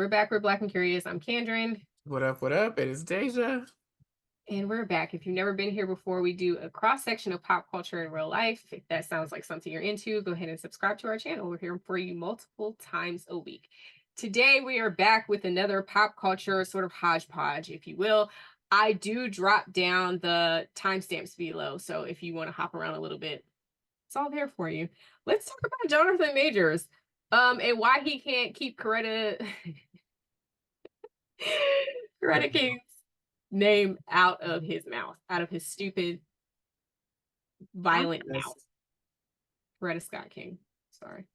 we're back. We're Black and Curious. I'm Kendrin. What up? What up? It is Dehjai. And we're back. If you've never been here before, we do a cross section of pop culture in real life. If that sounds like something you're into, go ahead and subscribe to our channel. We're here for you multiple times a week. Today, we are back with another pop culture sort of hodgepodge, if you will. I do drop down the timestamps below. So if you want to hop around a little bit, it's all there for you. Let's talk about Johnathan Majors and why he can't keep Coretta King's name out of his mouth, out of his stupid, violent mouth. Coretta Scott King. Sorry.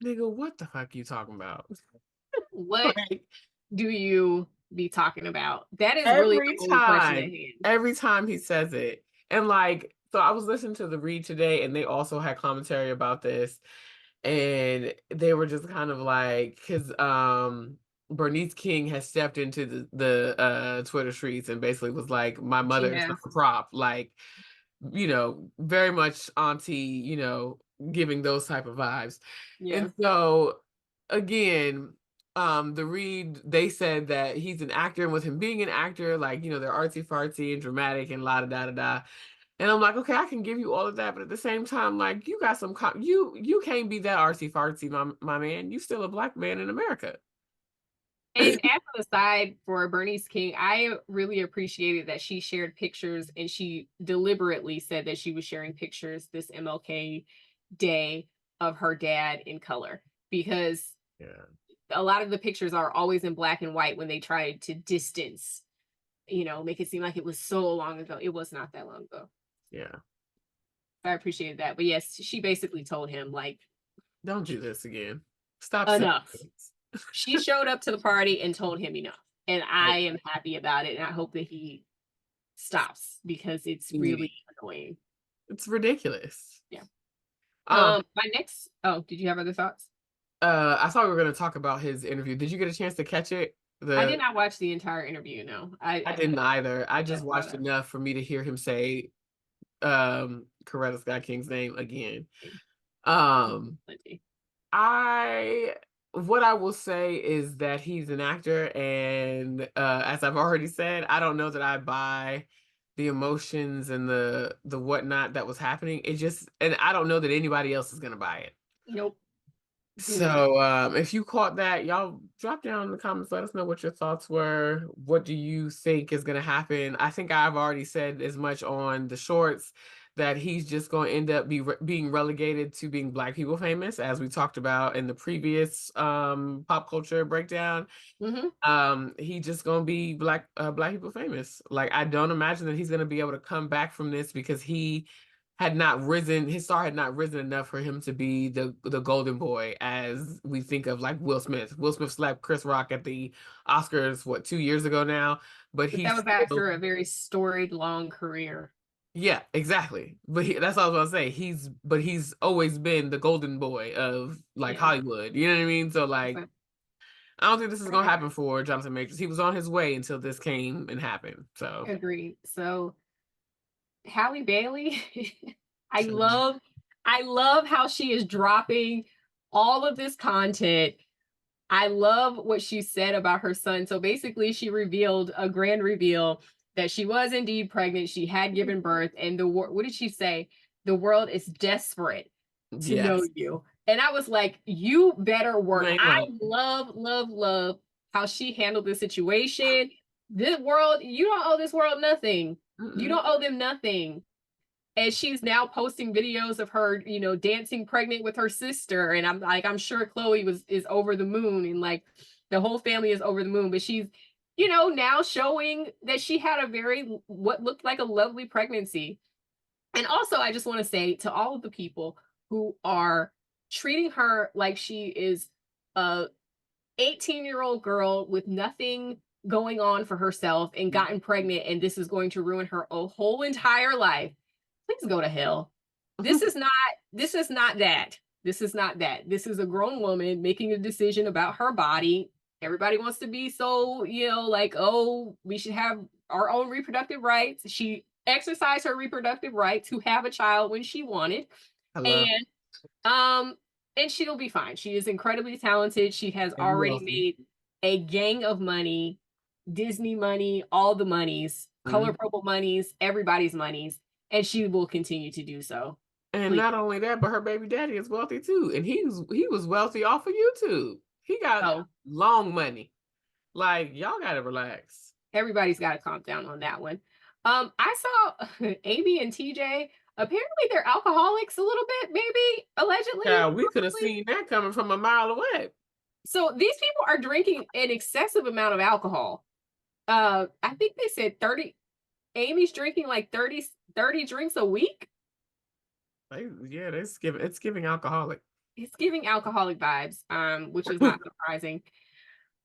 Nigga, what the fuck you talking about? What do you be talking about? That is every really the only question at hand. Every time he says it. And like, so I was listening to the read today and they also had commentary about this. And they were just kind of like, because Bernice King has stepped into the Twitter streets and basically was like, my mother is not a prop. Like, you know, very much auntie, you know, giving those type of vibes. Yeah. And so again, the read, they said that he's an actor, and with him being an actor, like, you know, they're artsy fartsy and dramatic and la da da da da. And I'm like, okay, I can give you all of that, but at the same time, like, you got some you can't be that artsy fartsy, my man. You still a Black man in America. And as an aside for Bernice King, I really appreciated that she shared pictures, and she deliberately said that she was sharing pictures this MLK Day of her dad in color, because a lot of the pictures are always in black and white when they tried to distance, you know, make it seem like it was so long ago. It was not that long ago. Yeah. I appreciated that. But yes, she basically told him, like, don't do this again. Stop. Enough. She showed up to the party and told him enough. And I am happy about it. And I hope that he stops, because it's really annoying. It's ridiculous. Yeah. My next, did you have other thoughts? I thought we were going to talk about his interview. Did you get a chance to catch it? I did not watch the entire interview, no. I didn't either. I just watched enough for me to hear him say Coretta Scott King's name again. What I will say is that he's an actor, and as I've already said, I don't know that I buy the emotions and the whatnot that was happening. It just, and I don't know that anybody else is gonna buy it. Nope. So if you caught that, y'all drop down in the comments, let us know what your thoughts were. What do you think is gonna happen? I think I've already said as much on the shorts, that he's just going to end up being relegated to being Black people famous, as we talked about in the previous pop culture breakdown. He just going to be Black people famous. Like, I don't imagine that he's going to be able to come back from this, because he had not risen, his star had not risen enough for him to be the golden boy, as we think of, like Will Smith. Will Smith slapped Chris Rock at the Oscars, what, 2 years ago now? But that was after a very storied, long career. Yeah, exactly. But that's what I was gonna say. He's always been the golden boy of, like, Hollywood. You know what I mean? So, like, I don't think this is gonna happen for Johnathan Majors. He was on his way until this came and happened. So agreed. So Halle Bailey, I love how she is dropping all of this content. I love what she said about her son. So basically, she revealed a grand reveal that she was indeed pregnant. She had given birth, and what did she say? The world is desperate to know you. And I was like, you better work. I love how she handled the situation. This world, you don't owe this world nothing. You don't owe them nothing. And she's now posting videos of her, you know, dancing pregnant with her sister. And I'm like, I'm sure Chloe is over the moon, and like the whole family is over the moon. But she's, you know, now showing that she had what looked like a lovely pregnancy. And also, I just want to say to all of the people who are treating her like she is a 18-year-old girl with nothing going on for herself and gotten pregnant, and this is going to ruin her whole entire life, please go to hell. This is not that. This is not that. This is a grown woman making a decision about her body. Everybody wants to be so, you know, like, oh, we should have our own reproductive rights. She exercised her reproductive right to have a child when she wanted. And And she'll be fine. She is incredibly talented. She has And already wealthy. made a gang of money, Disney money, all the monies, Color Mhm. Purple monies, everybody's monies, and she will continue to do so. And Please. not only that, but her baby daddy is wealthy too. And he was wealthy off of YouTube. He got Oh, long money. Like, y'all gotta relax. everybody's got to calm down on that one. I saw Amy and TJ. Apparently, they're alcoholics a little bit, maybe allegedly, Yeah, we could have possibly. seen that coming from a mile away. So these people are drinking an excessive amount of alcohol. I think they said 30. Amy's drinking like 30 drinks a week. Yeah, it's giving alcoholic. It's giving alcoholic vibes, which is not surprising.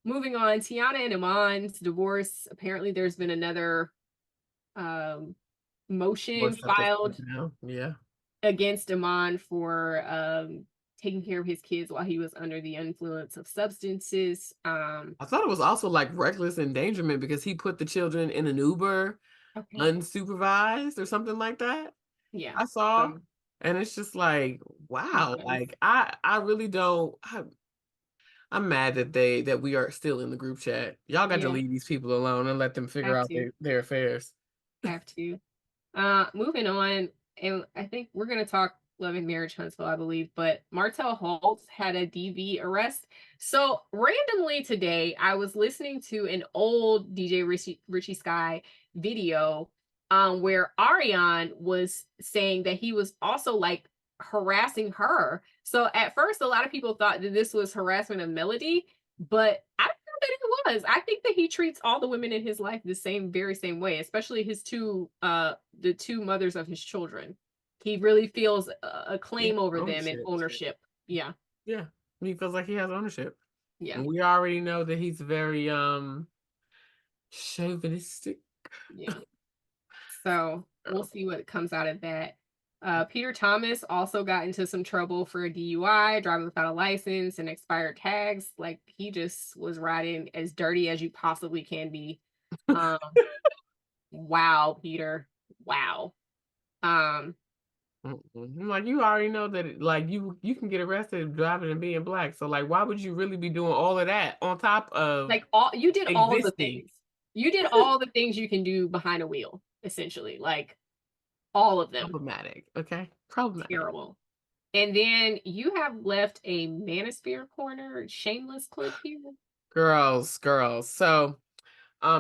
Moving on, Teyanna and Iman's divorce. Apparently, there's been another um, motion Worse stuff that's filed going down. Yeah. against Iman for taking care of his kids while he was under the influence of substances. I thought it was also like reckless endangerment because he put the children in an Uber Okay. unsupervised or something like that. Yeah. I saw. So And it's just like, wow, nuts. like I really don't I'm mad that we are still in the group chat. Y'all got to Yeah. leave these people alone and let them figure Have out to. their affairs. Have to. Moving on, and I think we're gonna talk Love and Marriage Huntsville, I believe, but Martell Holt had a DV arrest. So randomly today, I was listening to an old DJ Richie Sky video, where Ariane was saying that he was also like harassing her. So at first, a lot of people thought that this was harassment of Melody, but I don't know that it was. I think that he treats all the women in his life the very same way, especially his the two mothers of his children. He really feels a Yeah, claim over them and ownership. ownership. Yeah, Yeah. He feels like he has ownership. yeah, And we already know that he's very chauvinistic. yeah. So we'll see what comes out of that. Peter Thomas also got into some trouble for a DUI, driving without a license and expired tags. Like he just was riding as dirty as you possibly can be. Um, wow, Peter. Wow. Um, Like, you already know that like you can get arrested driving and being black. So like, why would you really be doing all of that on top of like all you did all of the existing? things. You did all the things you can do behind a wheel, essentially. Like all of them. Problematic. Okay. Problematic. Terrible. And then you have left a Manosphere Corner Shameless clip here. Girls. So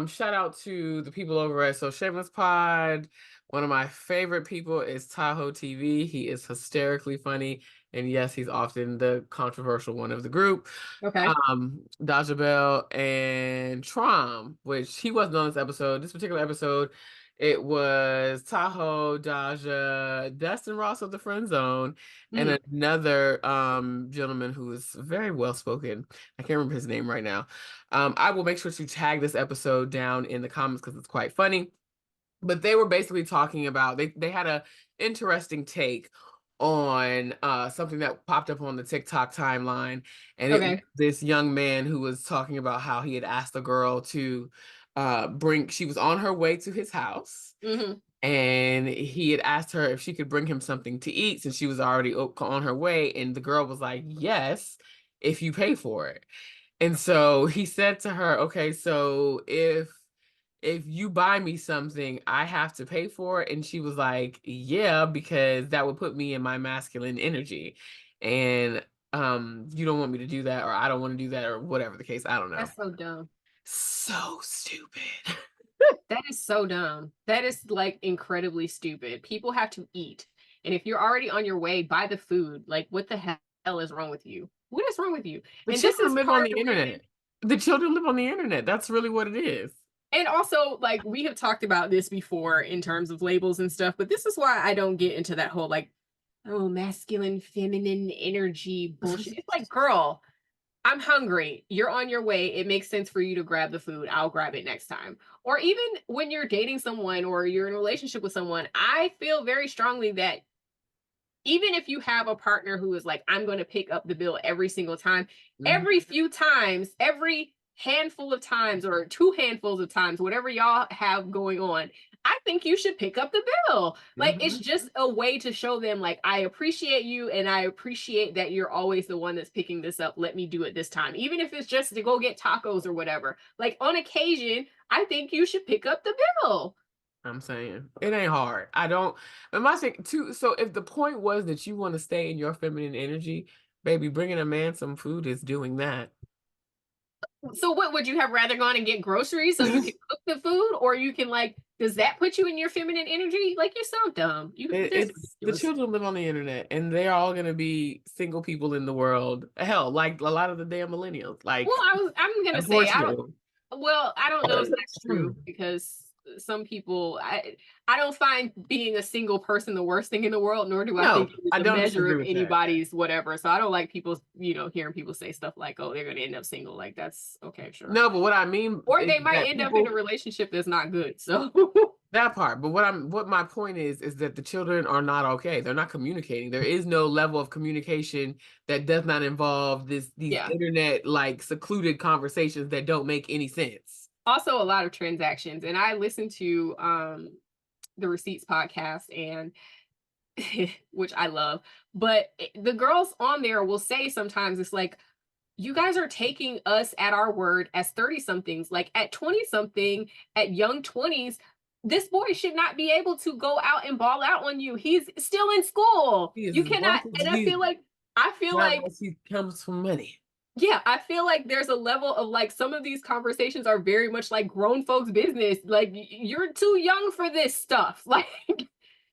shout out to the people over at Shameless Pod. One of my favorite people is Tahoe TV. He is hysterically funny. And yes, he's often the controversial one of the group. Okay. Dodger Bell and Trom, which he wasn't on this episode. This particular episode, it was Tahoe, Daja, Dustin Ross of the Friend Zone, and Mm, another gentleman who is very well spoken. I can't remember his name right now. I will make sure to tag this episode down in the comments because it's quite funny. But they were basically talking about they had a interesting take on something that popped up on the TikTok timeline, and it was okay. this young man who was talking about how he had asked a girl to she was on her way to his house, Hmm. and he had asked her if she could bring him something to eat since she was already on her way, and the girl was like, yes, if you pay for it. And so he said to her, okay, so if you buy me something, I have to pay for it. And she was like, yeah, because that would put me in my masculine energy. And you don't want me to do that, or I don't want to do that, or whatever the case. I don't know. That's so dumb. So stupid. That is so dumb. That is like incredibly stupid. People have to eat. And if you're already on your way, buy the food. Like, what the hell is wrong with you? What is wrong with you? The And this children is live on part the of the reason. internet. The children live on the internet. That's really what it is. And also, like, we have talked about this before in terms of labels and stuff, but this is why I don't get into that whole, like, oh, masculine, feminine energy bullshit. It's like, girl, I'm hungry. You're on your way. It makes sense for you to grab the food. I'll grab it next time. Or even when you're dating someone or you're in a relationship with someone, I feel very strongly that even if you have a partner who is like, I'm going to pick up the bill every single time, Mhm. every few times, every handful of times or two handfuls of times, whatever y'all have going on, I think you should pick up the bill. Like, it's just a way to show them, like, I appreciate you and I appreciate that you're always the one that's picking this up. Let me do it this time. Even if it's just to go get tacos or whatever. Like, on occasion, I think you should pick up the bill. I'm saying it ain't hard. I don't. Am I saying too? So if the point was that you want to stay in your feminine energy, baby, bringing a man some food is doing that. So what would you have rather gone and get groceries so you can cook the food, or you can, like, does that put you in your feminine energy? Like, you're so dumb. This is It's the ridiculous. children live on the internet, and they're all gonna be single people in the world. Hell, like a lot of the damn millennials. Well, Like, I'm gonna say unfortunately. I don't know if that's true because some people I don't find being a single person the worst thing in the world, nor do I No, think it's I a don't measure disagree of with that. anybody's whatever. So I don't like people, hearing people say stuff like, "Oh, they're gonna end up single." Like, that's okay, sure. No, but what I mean Or is they might that end up in a people relationship that's not good. So that part. But what my point is that the children are not okay. They're not communicating. There is no level of communication that does not involve these yeah. internet like secluded conversations that don't make any sense. Also a lot of transactions. And I listen to the Receipts podcast, and which I love, but the girls on there will say sometimes, it's like, you guys are taking us at our word as 30 somethings. Like, at 20 something, at young 20s, this boy should not be able to go out and ball out on you. He's still in school. He is You as cannot. broke as And he I feel not like, unless he comes from money. yeah, I feel like there's a level of, like, some of these conversations are very much like grown folks' business. Like, you're too young for this stuff. Like,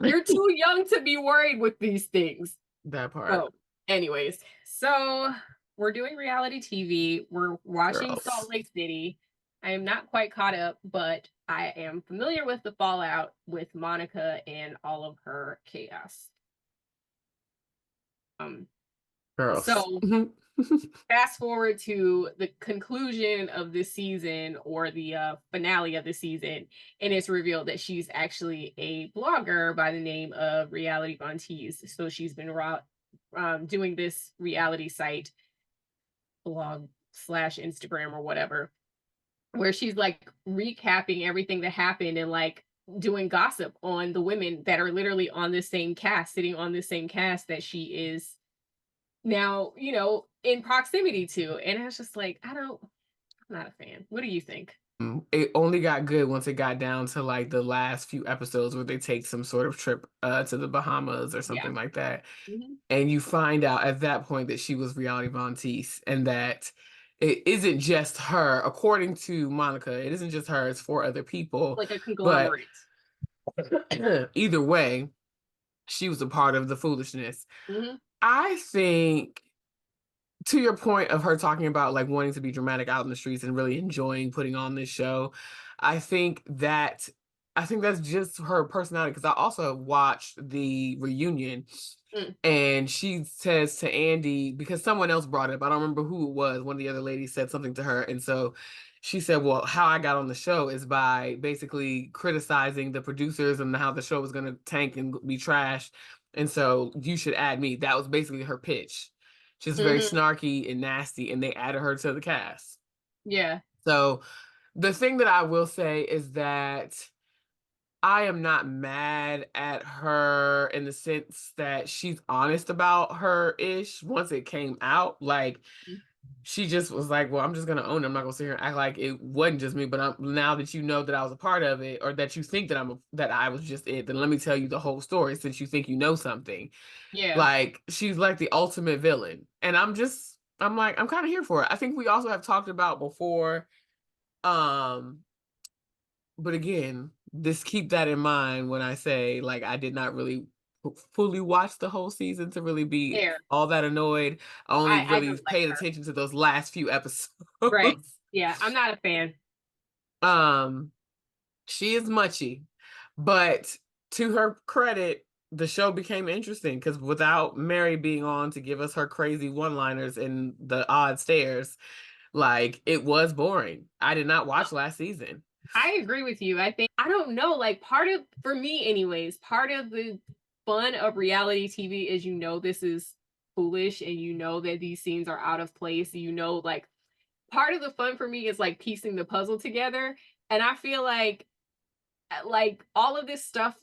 you're too young to be worried with these things. That part. So, anyways, so we're doing reality TV. We're watching Girls. Salt Lake City. I am not quite caught up, but I am familiar with the fallout with Monica and all of her chaos. Um, Girls. so fast forward to the conclusion of this season, or the finale of the season, and it's revealed that she's actually a blogger by the name of Reality Von Tease. So she's been doing this reality site, blog slash Instagram or whatever, where she's like recapping everything that happened and, like, doing gossip on the women that are literally on this same cast, sitting on this same cast that she is now, in proximity to. And I was just like, I'm not a fan. What do you think? It only got good once it got down to like the last few episodes where they take some sort of trip to the Bahamas or Yeah. something like that. Mhm. And you find out at that point that she was Reality Von Teese, and that it isn't just her, according to Monica, it isn't just her, it's four other people. Like a But conglomerate. either way, she was a part of the foolishness. Hmm. I think, to your point of her talking about like wanting to be dramatic out in the streets and really enjoying putting on this show, I think that I think that's just her personality, because I also watched the reunion, Mm. and she says to Andy, because someone else brought it up, I don't remember who it was, one of the other ladies said something to her, and so she said, well, how I got on the show is by basically criticizing the producers and how the show was going to tank and be trashed, and so you should add me. That was basically her pitch. Just very Hmm. snarky and nasty, and they added her to the cast. Yeah. So the thing that I will say is that I am not mad at her in the sense that she's honest about her ish once it came out. Like, she just was like, well, I'm just gonna own it. I'm not gonna sit here and act like it wasn't just me, but now that you know that I was a part of it, or that you think that I was just it, then let me tell you the whole story since you think you know something. Yeah. Like, she's like the ultimate villain. And I'm like, I'm kind of here for it. I think we also have talked about before, um, but again, just keep that in mind when I say, like, I did not really fully watch the whole season to really be Fair. all that annoyed. I only I really don't like paid her. attention to those last few episodes. Right. Yeah. I'm not a fan. um, she is muchy, but to her credit, the show became interesting because without Mary being on to give us her crazy one-liners and the odd stares, like, it was boring. I did not watch last season. I agree with you. I think, I don't know, like, for me anyways, part of the fun of reality TV is, this is foolish, and that these scenes are out of place. Like, part of the fun for me is like piecing the puzzle together. And I feel like all of this stuff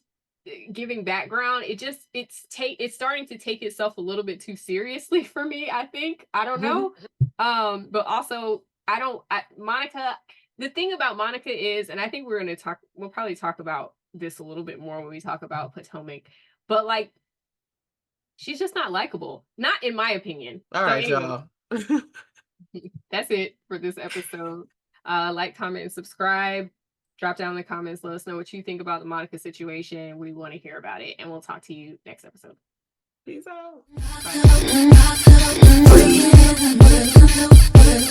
giving background, it's starting to take itself a little bit too seriously for me, I think. I don't know. But also Monica, the thing about Monica is, and I think we'll probably talk about this a little bit more when we talk about Potomac, but like she's just not likable. Not in my opinion. All right, y'all. That's it for this episode. Like, comment, and subscribe. Drop down in the comments. Let us know what you think about the Monica situation. We want to hear about it. And we'll talk to you next episode. Peace out. Bye.